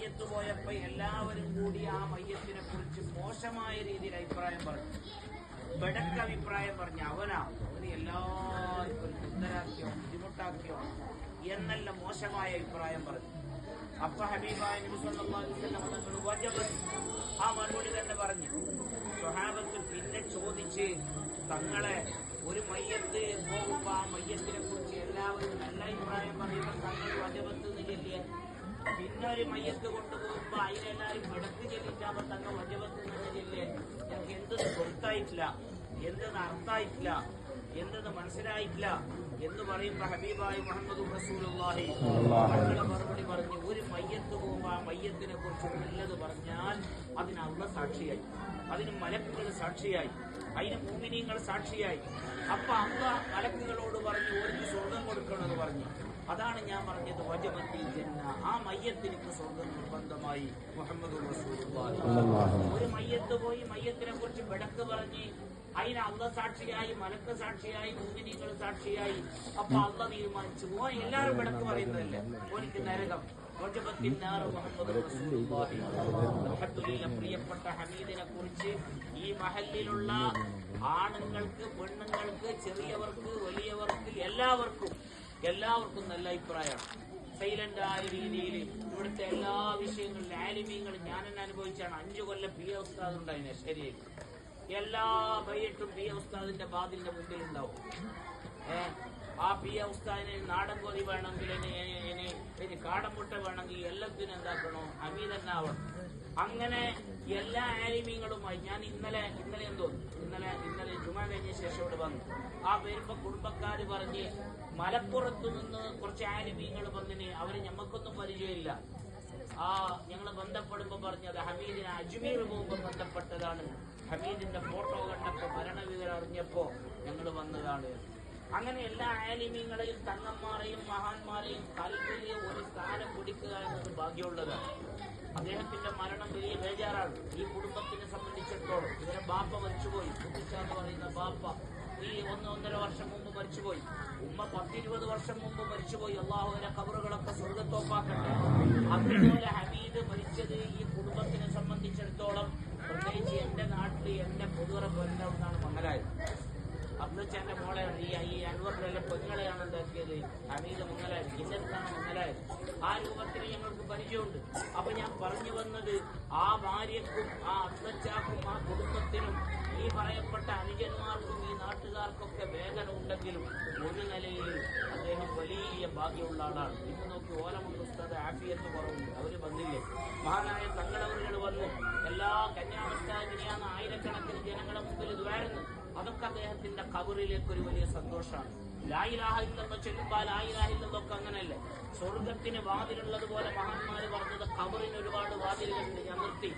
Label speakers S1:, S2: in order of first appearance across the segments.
S1: മയ്യത്ത് പോയപ്പോ എല്ലാവരും കൂടി ആ മയ്യത്തിനെ കുറിച്ച് മോശമായ രീതിയിൽ അഭിപ്രായം പറഞ്ഞു, ബെടക്ക് അഭിപ്രായം പറഞ്ഞു. അവന് എല്ലാവർക്കും സുന്ദരാക്കിയോ ബുദ്ധിമുട്ടാക്കിയോ എന്നല്ല മോശമായ അഭിപ്രായം പറഞ്ഞു. അപ്പൊ ഹബീബായ നബി സല്ലല്ലാഹു അലൈഹി വസല്ലം തങ്ങൾ വജബത്ത് ആ മറുപടി തന്നെ പറഞ്ഞു. സ്വഹാബത്ത് പിന്നെ ചോദിച്ച്, തങ്ങളെ ഒരു മയ്യത്ത് പോകുമ്പോ ആ മയ്യത്തിനെ കുറിച്ച് എല്ലാവരും നല്ല അഭിപ്രായം പറയുമ്പോൾ തങ്ങൾ വജബത്ത് ചെല്ലിയ, പിന്നെ ഒരു മയ്യത്ത് കൊണ്ടുപോകുമ്പോ അതിലെല്ലാവരും വിടക്ക് ചെല്ലിട്ടാകുമ്പോ തങ്ങൾ വജബത്ത് ചെല്ലിയ, എനിക്ക് എന്തെന്ന് പൊറുത്തായിട്ടില്ല, എന്തെന്ന് അർത്ഥായിട്ടില്ല, എന്തെന്ന് മനസ്സിലായിട്ടില്ല എന്ന് പറയുമ്പോ ഹബീബായി മുഹമ്മദ് റസൂലുള്ളാഹി തങ്ങളെ മറുപടി പറഞ്ഞു, ഒരു മയ്യത്ത് പോകുമ്പോ ആ മയ്യത്തിനെ കുറിച്ച് നല്ലത് പറഞ്ഞാൽ അതിന് അള്ളാഹ് സാക്ഷിയായി, അതിന് മലക്കുകൾ സാക്ഷിയായി, അതിന് മുഅ്മിനീങ്ങൾ സാക്ഷിയായി. അപ്പൊ അള്ളാഹ് മലക്കുകളോട് പറഞ്ഞു ഒരു സ്വർഗം കൊടുക്കണമെന്ന് പറഞ്ഞു. അതാണ് ഞാൻ പറഞ്ഞത് വജബത്തിൽ ജന്ന, ആ മയ്യത്തിനക്ക് സ്വർഗം നിർബന്ധമായി. മുഹമ്മദ് റസൂലുള്ളാഹി ഒരു മയ്യത്ത് പോയി മയ്യത്തിനെ കുറിച്ച് ബെടക്ക് പറഞ്ഞ് അതിന് അള്ളാഹ് സാക്ഷിയായി, മലക്ക് സാക്ഷിയായി, മുഅ്മിനീങ്ങൾ സാക്ഷിയായി. അപ്പൊ അള്ളാഹ് തീരുമാനിച്ചു, ഓ എല്ലാവരും ബെടക്ക് പറയുന്നതല്ലേ, ഓനിക്ക് നരകം. പ്രിയപ്പെട്ട ഹമീദിനെ കുറിച്ച് ഈ മഹല്ലിലുള്ള ആണുങ്ങൾക്ക്, പെണ്ണുങ്ങൾക്ക്, ചെറിയവർക്ക്, വലിയവർക്ക്, എല്ലാവർക്കും നല്ല അഭിപ്രായമാണ്. സൈലന്റ് ആയ രീതിയിൽ ഇവിടുത്തെ എല്ലാ വിഷയങ്ങളിലും ആലിമീങ്ങളും ഞാൻ തന്നെ അനുഭവിച്ചാണ്. 5 കൊല്ലം പി എ ഉസ്താദ് ഉണ്ടായിന് ശരിയായി. എല്ലാ ബൈറ്റും പി എ ഉസ്താദിന്റെ ബാദിലിന്റെ മുമ്പിൽ ഉണ്ടാവും. ആ പി എ ഉസ്താദിന് നാടൻ കോഴി വേണമെങ്കിൽ, ഇനി കാടമുട്ട വേണമെങ്കിൽ എല്ലാത്തിനും എന്താക്കണോ ഹമീദ് തന്നെ ആവണം. അങ്ങനെ എല്ലാ ആലിമീങ്ങളുമായി ഞാൻ ഇന്നലെ ജുമാ കഴിഞ്ഞ ശേഷം ഇവിടെ വന്നു. ആ വരുമ്പോ കുടുംബക്കാര് പറഞ്ഞ് മലപ്പുറത്തു നിന്ന് കുറച്ച് ആലിമീങ്ങൾ വന്നിന്, അവര് ഞമ്മക്കൊന്നും പരിചയമില്ല. ഞങ്ങള് ബന്ധപ്പെടുമ്പോ പറഞ്ഞത് ഹമീദിനെ അജ്മീർ പോകുമ്പോ ബന്ധപ്പെട്ടതാണ്, ഹമീദിന്റെ ഫോട്ടോ കണ്ടപ്പോ മരണവിവരം അറിഞ്ഞപ്പോ ഞങ്ങൾ വന്നതാണ്. അങ്ങനെ എല്ലാ ആലിമീങ്ങളെയും തങ്ങന്മാരെയും മഹാന്മാരെയും കൽവിൽ ഒരു സ്ഥാനം പിടിക്കുക എന്നത് ഭാഗ്യമുള്ളതാണ്. അദ്ദേഹത്തിന്റെ മരണം വലിയ ബേജാറാണ് ഈ കുടുംബത്തിനെ സംബന്ധിച്ചിടത്തോളം. ഇവരെ ബാപ്പ മരിച്ചുപോയി, കുട്ടിച്ചാന്ന് പറയുന്ന ബാപ്പ ഈ 1-1.5 വർഷം മുമ്പ് മരിച്ചുപോയി. ഉമ്മ 10-20 വർഷം മുമ്പ് മരിച്ചുപോയി. അള്ളാഹുവിന്റെ ഖബറുകളൊക്കെ സ്വർഗ്ഗത്തോപ്പാക്കട്ടെ. അതുപോലെ ഹമീദ് മരിച്ചത് ഈ കുടുംബത്തിനെ സംബന്ധിച്ചിടത്തോളം, പ്രത്യേകിച്ച് എന്റെ നാട്ടിൽ എന്റെ പൊതുവറ പെരുന്നാണ് മംഗലായത്. അബ്ദുച്ചാന്റെ മോളെയാണ് ഈ അൻവറിലെ പെങ്ങളെയാണ് ഉണ്ടാക്കിയത്. ഹമീദ് മംഗലായത്, ഇന്നത്താണ് മംഗലായത്. ആ രൂപത്തിൽ ഞങ്ങൾക്ക് പരിചയമുണ്ട്. അപ്പൊ ഞാൻ പറഞ്ഞു വന്നത്, ആ ഭാര്യക്കും ആ അബ്ദച്ചാക്കും ആ കുടുംബത്തിനും ഈ പറയപ്പെട്ട അനുജന്മാർക്കും ഈ നാട്ടുകാർക്കൊക്കെ വേദന ഉണ്ടെങ്കിലും ഒരു നിലയിൽ അദ്ദേഹം വലിയ ഭാഗ്യമുള്ള ആളാണ്. ഇന്ന് നോക്കി ഓലമുണ്ട് ഉസ്താദ് ആഫിയത്ത് കുറവുണ്ട്, അവര് വന്നില്ലേ. മഹാനായ തങ്ങളവറുകൾ വന്നു, എല്ലാ കന്യാവസ്ഥാനിയാണ് ആയിരക്കണക്കിന് ജനങ്ങളുടെ മുമ്പിൽ ദ്വാരുന്നു. അതൊക്കെ അദ്ദേഹത്തിന്റെ ഖബറിലേക്ക് ഒരു വലിയ സന്തോഷമാണ്. ലാ ഇലാഹ ഇല്ലല്ലാഹ് ചൊല്ലുമ്പോൾ ലാ ഇലാഹ ഇല്ലല്ലാഹ് അങ്ങനെയല്ലേ. സ്വർഗത്തിന് വാതിലുള്ളതുപോലെ മഹാന്മാര് പറഞ്ഞത് ഖബറിന് ഒരുപാട് വാതിലുകളുണ്ട്. ഞാൻ നിർത്തി.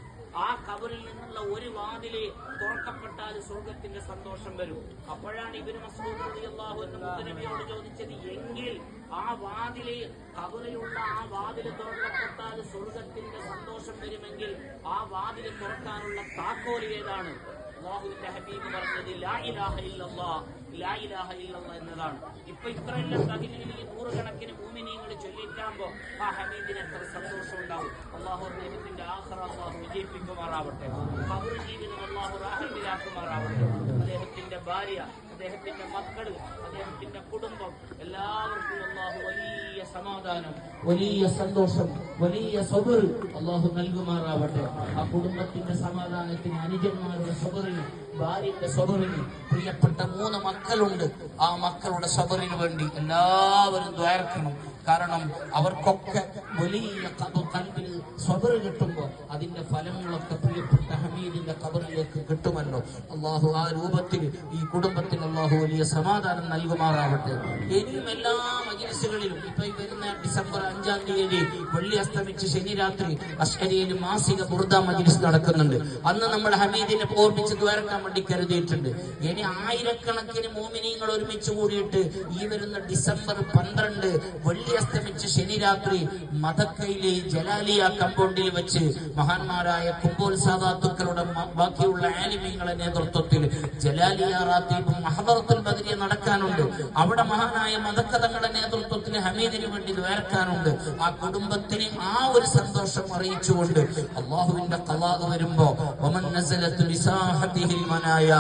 S1: ആ ഖബറിൽ നിന്നുള്ള ഒരു വാതില് തുറക്കപ്പെട്ടാൽ സ്വർഗത്തിന്റെ സന്തോഷം വരും. അപ്പോഴാണ് ഇബ്നു മസ്ഊദ് റളിയല്ലാഹു അൻഹു നബിയോട് ചോദിച്ചത്, എങ്കിൽ ആ വാതില് ഖബറിലുള്ള ആ വാതില് തുറക്കപ്പെട്ടാൽ സ്വർഗത്തിന്റെ സന്തോഷം വരുമെങ്കിൽ ആ വാതില് തുറക്കാനുള്ള താക്കോൽ ഏതാണ്? അല്ലാഹുവിന്റെ ഹബീബ് പറഞ്ഞത് ലാ ഇലാഹ ഇല്ലല്ലാഹ്, ലാ ഇലാഹ ഇല്ലല്ലാഹ് എന്നതാണ്. ഇപ്പൊ ഇത്രയെല്ലാം തഹ്ലീലിൽ 100 കണക്കിന് മുഅ്മിനീങ്ങൾ ചൊല്ലിട്ടാകുമ്പോ ആ ഹബീബിന് എത്ര സന്തോഷം ഉണ്ടാവും. അല്ലാഹു അദ്ദേഹത്തിന്റെ ആഖിറ അല്ലാഹു വിജയിപ്പിക്കുമാറാവട്ടെ. ഖബർ ജീവിതം അല്ലാഹു റാഹത്തിലാക്കുമാറാവട്ടെ. അദ്ദേഹത്തിന്റെ ഭാര്യ, അദ്ദേഹത്തിന്റെ മക്കള്, അദ്ദേഹത്തിന്റെ കുടുംബം, എല്ലാവർക്കും അല്ലാഹു വലിയ സമാധാനം, വലിയ സന്തോഷം, വലിയ സബർ അല്ലാഹു നൽകുമാറാവട്ടെ. ആ കുടുംബത്തിന്റെ സമാധാനത്തിന്, അനുജന്മാരുടെ സബറിന്, ഭാര്യയുടെ സബറിന്, പ്രിയപ്പെട്ട 3 മക്കളുണ്ട്, ആ മക്കളുടെ സബറിന് വേണ്ടി എല്ലാവരും ദ്വാരക്കണം. കാരണം അവർക്കൊക്കെ വലിയ കൽബിൽ സബർ കിട്ടുമ്പോൾ അതിന്റെ ഫലങ്ങളൊക്കെ പ്രിയപ്പെട്ട ഹമീദിന്റെ ഖബറിലേക്ക് കിട്ടുമല്ലോ. അള്ളാഹു ആ രൂപത്തിൽ ഈ കുടുംബത്തിന് അള്ളാഹു വലിയ സമാധാനം നൽകുമാറാവട്ടെ. ഇനിയും എല്ലാ മജ്‌ലിസുകളിലും ഇപ്പൊ ഈ വരുന്ന ഡിസംബർ 5-ാം തീയതി വെള്ളി അസ്തമിച്ച് ശനി രാത്രി അശ്അരിയിൽ മാസിക ബുർദ മജ്‌ലിസ് നടക്കുന്നുണ്ട്. അന്ന് നമ്മൾ ഹമീദിനെ ഓർമ്മിച്ച് ദ്വാരക്കാൻ വേണ്ടി കരുതിയിട്ടുണ്ട്. ഇനി ആയിരക്കണക്കിന് മുഅ്മിനീങ്ങൾ ഒരുമിച്ച് കൂടിയിട്ട് ഈ വരുന്ന ഡിസംബർ 12 വെള്ളി
S2: സൂര്യാസ്തമിച്ച് ശനി രാത്രി മദക്കയിലെ ജലാലിയ കമ്പൗണ്ടിൽ വെച്ച് മഹാന്മാരായ കുമ്പോൾ സാദാത്തുക്കളുടെ ബാക്കിയുള്ള ആലിമീങ്ങളുടെ നേതൃത്വത്തിൽ ജലാലിയ റാത്തീബും മഹദറത്തുൽ ബദരിയ നടക്കാനുണ്ട്. അവിടെ മഹാനായ മദക്ക തങ്ങളുടെ നേതൃത്വത്തിൽ ഹമീദിന് വേണ്ടി ദ്വാരക്കാനുണ്ട്. ആ കുടുംബത്തിന് ആ ഒരു സന്തോഷം അറിയിച്ചുകൊണ്ട് അല്ലാഹുവിന്റെ ഖളാ വരുമ്പോ വമൻ നസലതു ബിസാഹതിഹിൽ മനായ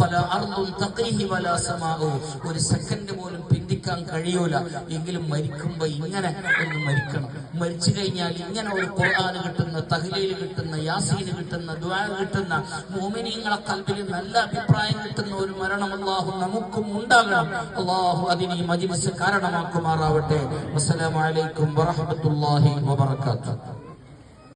S2: ഫലാ അർദുൻ തഖീഹി വലാ സമാഉ, ഒരു സെക്കൻഡ് പോലും പിന്തിക്കാൻ കഴിയൂല. എങ്കിലും മരിക്കുമ്പോ ഇങ്ങനെ ഒന്ന് മരിക്കണം. മരിച്ചു കഴിഞ്ഞാൽ ഇങ്ങനെ ഒരു ഖുർആൻ കിട്ടുന്ന, തഹ്ലീൽ കിട്ടുന്ന, യാസീൻ കിട്ടുന്ന, ദുആ കിട്ടുന്ന, മുഅ്മിനീങ്ങളെ ഖൽബിൽ നല്ല അഭിപ്രായം കിട്ടുന്ന ഒരു മരണം അല്ലാഹു നമുക്കും ഉണ്ടാകണം. അല്ലാഹു അതിന് ഈ മജ്‌ലിസ് കാരണമാക്കുമാറാവട്ടെ. അസ്സലാമു അലൈക്കും വറഹ്മത്തുള്ളാഹി വബറകാതുഹു.